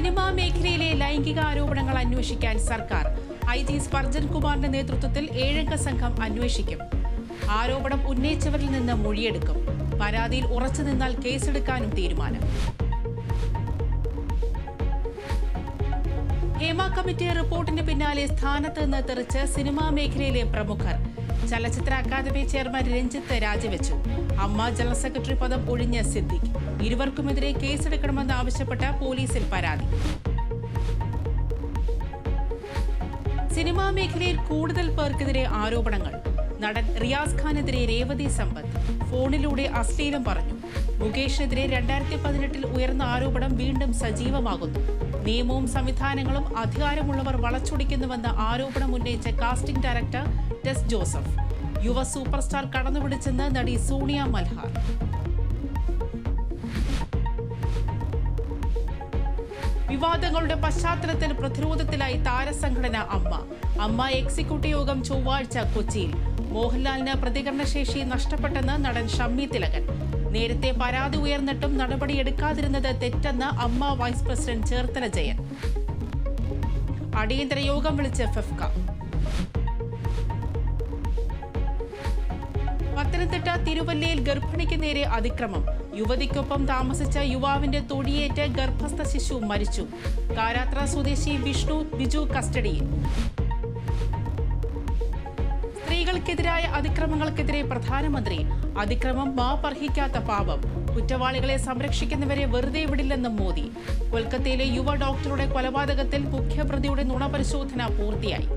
Cinema മേഖലയിലെ ലൈംഗിക ആരോപണങ്ങൾ അന്വേഷിക്കാൻ സർക്കാർ IG സ്പർജൻ കുമാറിന്റെ നേതൃത്വത്തിൽ 7-അംഗ സംഘം അന്വേഷിക്കും. ആരോപണം ഉന്നയിച്ചവരിൽ നിന്ന് മൊഴിയെടുക്കും. പരാതിയിൽ ഉറച്ചു നിന്നാൽ കേസെടുക്കാനും തീരുമാനം. ഹേമ കമ്മിറ്റി റിപ്പോർട്ടിന് പിന്നാലെ സ്ഥാനത്ത് നിന്ന് തെറിച്ച് സിനിമാ മേഖലയിലെ പ്രമുഖർ. ചലച്ചിത്ര അക്കാദമി ചെയർമാൻ രഞ്ജിത്ത് രാജിവെച്ചു. അമ്മ ജനറൽ സെക്രട്ടറി പദം ഒഴിഞ്ഞ സിദ്ദിഖ്. ഇരുവർക്കുമെതിരെ കേസെടുക്കണമെന്ന് ആവശ്യപ്പെട്ട പോലീസിൽ പരാതി. സിനിമാ മേഖലയിൽ കൂടുതൽ പേർക്കെതിരെ ആരോപണങ്ങൾ. നടൻ റിയാസ് ഖാനെതിരെ രേവതി സമ്പത്ത് ഫോണിലൂടെ അശ്ലീലം പറഞ്ഞു. മുകേഷിനെതിരെ 2018 ഉയർന്ന ആരോപണം വീണ്ടും സജീവമാകുന്നു. നിയമവും സംവിധാനങ്ങളും അധികാരമുള്ളവർ വളച്ചൊടിക്കുന്നുവെന്ന ആരോപണം ഉന്നയിച്ച കാസ്റ്റിംഗ് ഡയറക്ടർ ടെസ് ജോസഫ്. യുവ സൂപ്പർ സ്റ്റാർ കടന്നുപിടിച്ചെന്ന് നടി സോണിയ മൽഹാർ. വിവാദങ്ങളുടെ പശ്ചാത്തലത്തിൽ പ്രതിരോധത്തിലായി താരസംഘടന അമ്മ എക്സിക്യൂട്ടീവ് യോഗം ചൊവ്വാഴ്ച കൊച്ചിയിൽ. മോഹൻലാലിന് പ്രതികരണശേഷി നഷ്ടപ്പെട്ടെന്ന് നടൻ ഷമ്മി തിലകൻ. നേരത്തെ പരാതി ഉയർന്നിട്ടും നടപടിയെടുക്കാതിരുന്നത് തെറ്റെന്ന് അമ്മ വൈസ് പ്രസിഡന്റ് ചേർത്തല ജയൻ. അടിയന്തര യോഗം വിളിച്ച് ഫെഫ്ക. പത്തനംതിട്ട തിരുവല്ലയിൽ ഗർഭിണിക്ക് നേരെ അതിക്രമം. യുവതിക്കൊപ്പം താമസിച്ച യുവാവിന്റെ തൊടിയേറ്റ് ഗർഭസ്ഥ ശിശു മരിച്ചു. കാരാത്ര സ്വദേശി വിഷ്ണു ബിജു കസ്റ്റഡിയിൽ. സ്ത്രീകൾക്കെതിരായ അതിക്രമങ്ങൾക്കെതിരെ പ്രധാനമന്ത്രി. അതിക്രമം മാപ്പർഹിക്കാത്ത പാപം. കുറ്റവാളികളെ സംരക്ഷിക്കുന്നവരെ വെറുതെ വിടില്ലെന്നും മോദി. കൊൽക്കത്തയിലെ യുവ ഡോക്ടറുടെ കൊലപാതകത്തിൽ മുഖ്യപ്രതിയുടെ നുണപരിശോധന പൂർത്തിയായി.